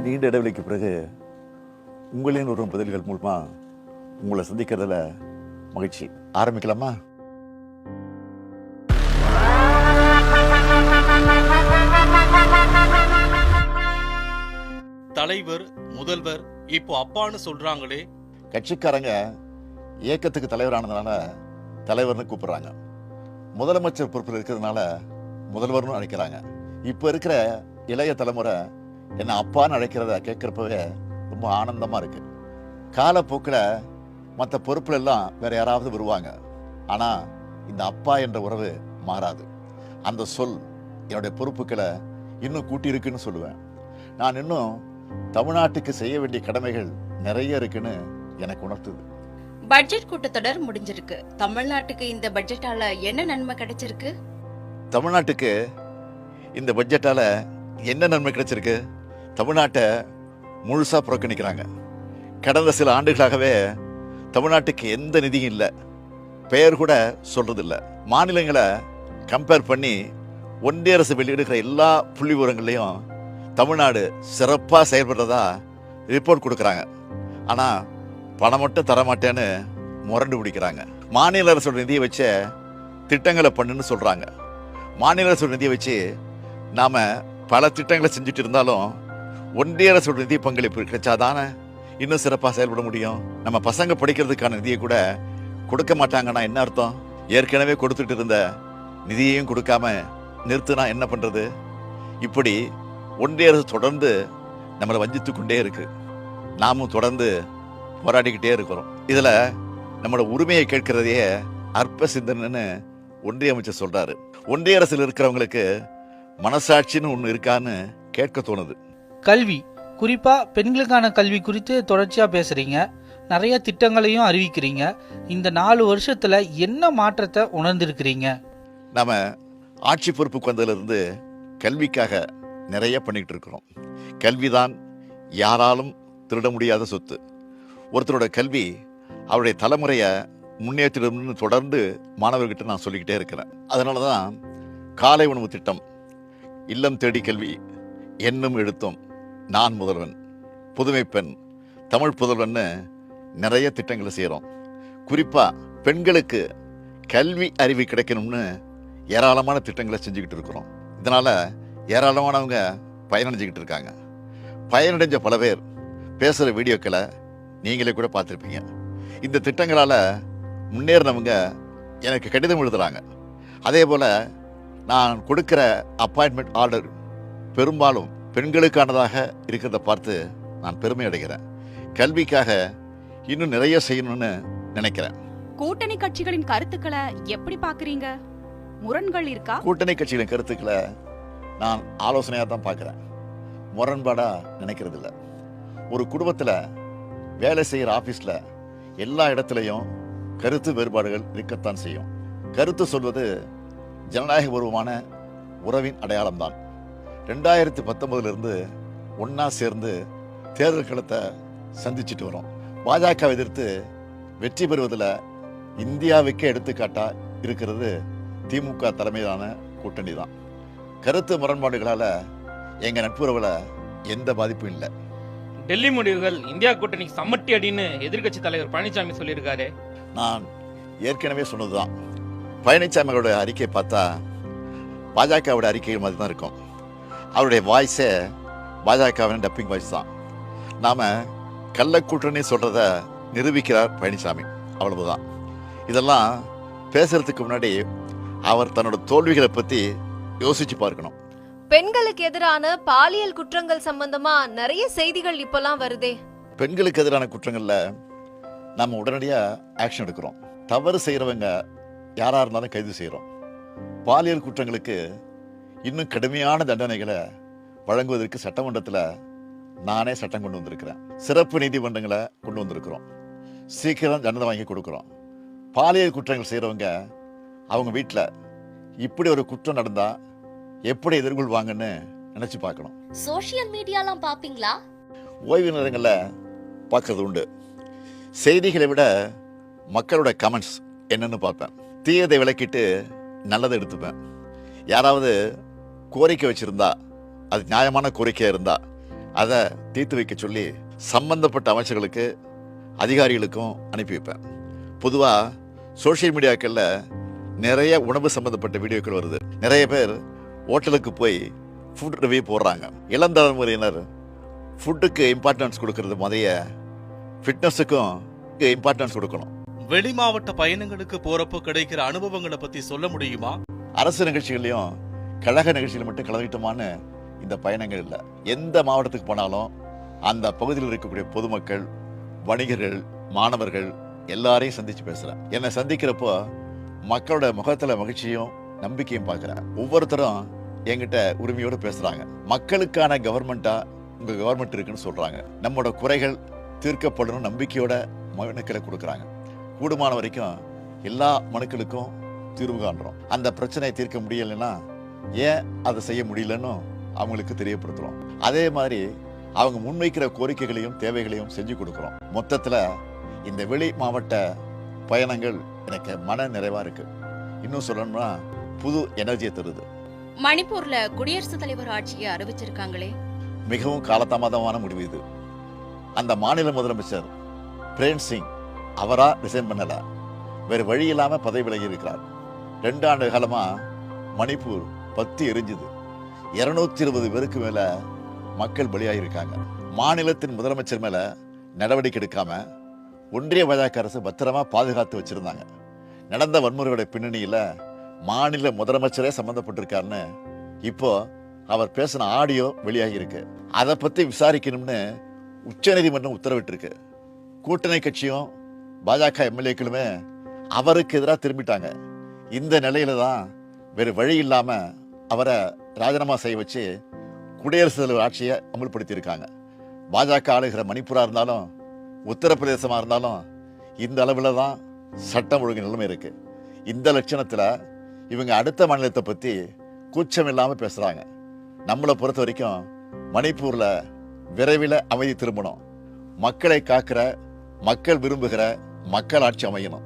நீண்ட இடைவெளிக்கு பிறகு உங்களின் ஒரு பதில்கள் மூலமா உங்களை சந்திக்கிறதுல மகிழ்ச்சி. ஆரம்பிக்கலாமா? தலைவர், முதல்வர் இப்போ அப்பான்னு சொல்றாங்களே. கட்சிக்காரங்க இயக்கத்துக்கு தலைவரானதுனால தலைவர்னு கூப்பிடுறாங்க. முதலமைச்சர் பொறுப்பில் இருக்கிறதுனால முதல்வர்னு அழைக்கிறாங்க. இப்போ இருக்கிற இளைய தலைமுறை என்ன அப்பான்னு அழைக்கிறத கேட்குறப்பவே ரொம்ப ஆனந்தமா இருக்கு. காலப்போக்கில் மற்ற பொறுப்புல எல்லாம் வேற யாராவது வருவாங்க. ஆனா இந்த அப்பா என்ற உறவு மாறாது. அந்த சொல் என்னுடைய பொறுப்புகளை இன்னும் கூட்டியிருக்குன்னு சொல்லுவேன். நான் இன்னும் தமிழ்நாட்டுக்கு செய்ய வேண்டிய கடமைகள் நிறைய இருக்குன்னு எனக்கு உணர்த்துது. பட்ஜெட் கூட்டத்தொடர் முடிஞ்சிருக்கு. தமிழ்நாட்டுக்கு இந்த பட்ஜெட்டால என்ன நன்மை கிடைச்சிருக்கு? தமிழ்நாட்டுக்கு இந்த பட்ஜெட்டால என்ன நன்மை கிடைச்சிருக்கு? தமிழ்நாட்டை முழுசா புறக்கணிக்கிறாங்க. கடந்த சில ஆண்டுகளாகவே தமிழ்நாட்டுக்கு எந்த நிதியும் இல்லை, பெயர் கூட சொல்றது இல்லை. மாநிலங்களை கம்பேர் பண்ணி ஒன்றிய அரசு வெளியிடுகிற எல்லா புள்ளி விவரங்களையும் தமிழ்நாடு சிறப்பாக செயல்படுறதா ரிப்போர்ட் கொடுக்குறாங்க. ஆனால் பணம் மட்டும் தரமாட்டேன்னு முரண்டு பிடிக்கிறாங்க. மாநில அரசோட நிதியை வச்ச திட்டங்களை பண்ணுன்னு சொல்கிறாங்க. மாநில அரசோட நிதியை வச்சு நாம் பல திட்டங்களை செஞ்சுட்டு இருந்தாலும் ஒன்றிய அரசோட நிதி பங்களிப்பு கிடைச்சாதானே இன்னும் சிறப்பாக செயல்பட முடியும். நம்ம பசங்க படிக்கிறதுக்கான நிதியை கூட கொடுக்க மாட்டாங்கன்னா என்ன அர்த்தம்? ஏற்கனவே கொடுத்துட்டு இருந்த நிதியையும் கொடுக்காம நிறுத்தினா என்ன பண்ணுறது? இப்படி ஒன்றிய அரசு தொடர்ந்து நம்மளை வஞ்சித்து கொண்டே இருக்கு. நாமும் தொடர்ந்து போராடிக்கிட்டே இருக்கிறோம். இதில் நம்மளோட உரிமையை கேட்கிறதையே அற்ப சிந்தனைன்னு ஒன்றிய அமைச்சர் சொல்றாரு. ஒன்றிய அரசில் இருக்கிறவங்களுக்கு மனசாட்சின்னு ஒன்று இருக்கான்னு கேட்க தோணுது. கல்வி, குறிப்பா பெண்களுக்கான கல்வி குறித்து தொடர்ச்சியா பேசுறீங்க, நிறைய திட்டங்களையும் அறிவிக்கிறீங்க. இந்த 4 வருஷத்துல என்ன மாற்றத்தை உணர்ந்திருக்கிறீங்க? நாம ஆட்சி பொறுப்புக்கு வந்ததிலிருந்து கல்விக்காக நிறைய பண்ணிட்டு இருக்கிறோம். கல்விதான் யாராலும் திருட முடியாத சொத்து. ஒருத்தரோட கல்வி அவருடைய தலைமுறையை முன்னேற்றம்னு தொடர்ந்து மாணவர்கிட்ட நான் சொல்லிக்கிட்டே இருக்கிறேன். அதனால தான் காலை உணவு திட்டம், இல்லம் தேடி கல்வி, எண்ணும் எழுத்தும், நான் முதல்வன், புதுமை பெண், தமிழ் புதல்வன்னு நிறைய திட்டங்களை செய்கிறோம். குறிப்பாக பெண்களுக்கு கல்வி அறிவு கிடைக்கணும்னு ஏராளமான திட்டங்களை செஞ்சுக்கிட்டு இருக்கிறோம். இதனால் ஏராளமானவங்க பயனடைஞ்சிக்கிட்டு இருக்காங்க. பயனடைஞ்ச பல பேர் பேசுகிற வீடியோக்களை நீங்களே கூட பார்த்துருப்பீங்க. இந்த திட்டங்களால் முன்னேறினவங்க எனக்கு கடிதம் எழுதுகிறாங்க. அதே போல் நான் கொடுக்குற அப்பாயின்மெண்ட் ஆர்டர் பெரும்பாலும் பெண்களுக்கானதாக இருக்கிறத பார்த்து நான் பெருமை அடைகிறேன். கல்விக்காக இன்னும் நிறைய செய்யணும்னு நினைக்கிறேன். கூட்டணி கட்சிகளின் கருத்துக்களை எப்படி பார்க்குறீங்க? முரண்கள் இருக்கா? கூட்டணி கட்சிகளின் கருத்துக்களை நான் ஆலோசனையாக தான் பார்க்குறேன், முரண்பாடாக நினைக்கிறது இல்லை. ஒரு குடும்பத்தில் வேலை செய்கிற ஆஃபீஸில் எல்லா இடத்துலையும் கருத்து வேறுபாடுகள் இருக்கத்தான் செய்யும். கருத்து சொல்வது ஜனநாயக பூர்வமான உறவின் அடையாளம்தான். 2019 ஒன்றா சேர்ந்து தேர்தல் களத்தை சந்திச்சுட்டு வரோம். பாஜக எதிர்த்து வெற்றி பெறுவதில் இந்தியாவுக்கே எடுத்துக்காட்டா இருக்கிறது திமுக தலைமையிலான கூட்டணி தான். கருத்து முரண்பாடுகளால் எங்கள் நட்புறவில் எந்த பாதிப்பும் இல்லை. டெல்லி முடிவுகள் இந்தியா கூட்டணிக்கு சம்மட்டி அடின்னு எதிர்கட்சி தலைவர் பழனிசாமி சொல்லியிருக்காரு. நான் ஏற்கனவே சொன்னதுதான். பழனிசாமியோட அறிக்கையை பார்த்தா பாஜகவோட அறிக்கைகள் மாதிரி தான் இருக்கும். அவருடைய வாய்ஸே பாஜகவின் டப்பிங் வாய்ஸ் தான். நாம் கள்ளக்கூட்டணி சொல்கிறத நிரூபிக்கிறார் பழனிசாமி, அவ்வளவுதான். இதெல்லாம் பேசுறதுக்கு முன்னாடி அவர் தன்னோட தோல்விகளை பற்றி யோசிச்சு பார்க்கணும். பெண்களுக்கு எதிரான பாலியல் குற்றங்கள் சம்பந்தமா நிறைய செய்திகள் இப்பெல்லாம் வருதே. பெண்களுக்கு எதிரான குற்றங்கள்ல நம்ம உடனடியாக ஆக்ஷன் எடுக்கிறோம். தவறு செய்கிறவங்க யாராக இருந்தாலும் கைது செய்கிறோம். பாலியல் குற்றங்களுக்கு இன்னும் கடுமையான தண்டனைகளை வழங்குவதற்கு சட்டமன்றத்தில் நானே சட்டம் கொண்டு வந்திருக்கிறேன். சிறப்பு நீதிமன்றங்களை கொண்டு வந்திருக்கிறோம். சீக்கிரம் தண்டனை வாங்கி கொடுக்குறோம். பாலியல் குற்றங்கள் செய்கிறவங்க அவங்க வீட்டில் இப்படி ஒரு குற்றம் நடந்தால் எப்படி எதிர்கொள்வாங்கன்னு நினச்சி பார்க்கணும். சோஷியல் மீடியாலாம் பாப்பீங்களா? ஓய்வு நேரங்களில் பார்க்கறது உண்டு. செய்திகளை விட மக்களோட கமெண்ட்ஸ் என்னன்னு பார்ப்பேன். தீயதை விளக்கிட்டு நல்லதை எடுத்துப்பேன். யாராவது கோரிக்கை வச்சுருந்தா, அது நியாயமான கோரிக்கையாக இருந்தால் அதை தீர்த்து வைக்க சொல்லி சம்பந்தப்பட்ட அமைச்சர்களுக்கு அதிகாரிகளுக்கும் அனுப்பி வைப்பேன். பொதுவாக சோஷியல் மீடியாக்களில் நிறைய உணவு சம்பந்தப்பட்ட வீடியோக்கள் வருது. நிறைய பேர் ஹோட்டலுக்கு போய் ஃபுட் ரிவ்யூ போடுறாங்க. இளம் தலைமுறையினர் ஃபுட்டுக்கு இம்பார்ட்டன்ஸ் கொடுக்கறது மாதிரிய ஃபிட்னஸுக்கும் இம்பார்ட்டன்ஸ் கொடுக்கணும். வெளி மாவட்ட பயணங்களுக்கு போறப்போ கிடைக்கிற அனுபவங்களை பத்தி சொல்ல முடியுமா? அரசு நிகழ்ச்சிகளையும் கழக நிகழ்ச்சிகள் மட்டும் கலந்துக்கிட்டோமான்னு இந்த பயணங்கள் இல்லை. எந்த மாவட்டத்துக்கு போனாலும் அந்த பகுதியில் இருக்கக்கூடிய பொதுமக்கள், வணிகர்கள், மாணவர்கள் எல்லாரையும் சந்திச்சு பேசுறேன். என்னை சந்திக்கிறப்போ மக்களோட முகத்துல மகிழ்ச்சியும் நம்பிக்கையும் பார்க்கிறேன். ஒவ்வொருத்தரும் என்கிட்ட உரிமையோடு பேசுறாங்க. மக்களுக்கான கவர்மெண்டா உங்க கவர்மெண்ட் இருக்குன்னு சொல்றாங்க. நம்மளோட குறைகள் தீர்க்கப்படணும் நம்பிக்கையோட மனுக்களை கொடுக்குறாங்க. கூடுமான வரைக்கும் எல்லா மனுக்களுக்கும் தீர்வு காண்றோம். அந்த பிரச்சனையை தீர்க்க முடியலைன்னா ஏன் அதை செய்ய முடியலன்னு அவங்களுக்கு தெரியப்படுத்துறோம். அதே மாதிரி அவங்க முன்வைக்கிற கோரிக்கைகளையும் தேவைகளையும் செஞ்சு கொடுக்குறோம். மொத்தத்துல இந்த வெளி மாவட்ட பயணங்கள் எனக்கு மன நிறைவா இருக்கு. இன்னும் சொல்லணும்னா புது எனர்ஜியை தருது. மணிப்பூர்ல குடியரசுத் தலைவர் ஆட்சியை அறிவிச்சிருக்காங்களே, மிகவும் காலதாமதமான முடிவு இது. அந்த மாநில முதலமைச்சர் பிரேம் சிங் அவரா ரிசைன் பண்ணல, வேறு வழி இல்லாம பதவி விலகி இருக்கிறார். 2 ஆண்டு காலமா மணிப்பூர் பத்தி எரிஞ்சுது. 220 பேருக்கு மேல மக்கள் பலியாகியிருக்காங்க. மாநிலத்தின் முதலமைச்சர் மேல நடவடிக்கை எடுக்காம ஒன்றிய பாஜக அரசு பத்திரமா பாதுகாத்து வச்சிருந்தாங்க. நடந்த வன்முறையோட பின்னணியில மாநில முதலமைச்சரே சம்பந்தப்பட்டிருக்காருன்னு இப்போ அவர் பேசின ஆடியோ வெளியாகி இருக்கு. அதை பத்தி விசாரிக்கணும்னு உச்சநீதிமன்றம் உத்தரவிட்டிருக்கு. கூட்டணி கட்சியும் பாஜக எம்எல்ஏக்களுமே அவருக்கு எதிராக திரும்பிட்டாங்க. இந்த நிலையில தான் வேறு வழி இல்லாம அவரை ராஜினாமா செய்ய வச்சு குடியரசுத் தலைவர் ஆட்சியை அமல்படுத்தியிருக்காங்க. பாஜக ஆளுகிற மணிப்பூரா இருந்தாலும் உத்தரப்பிரதேசமா இருந்தாலும் இந்த அளவில் தான் சட்டம் ஒழுங்கு நிலைமை இருக்கு. இந்த லட்சணத்துல இவங்க அடுத்த மாநிலத்தை பத்தி கூச்சம் இல்லாம பேசுறாங்க. நம்மளை பொறுத்த வரைக்கும் மணிப்பூர்ல விரைவில் அமைதி திரும்பணும். மக்களை காக்கிற, மக்கள் விரும்புகிற மக்கள் ஆட்சி அமையணும்.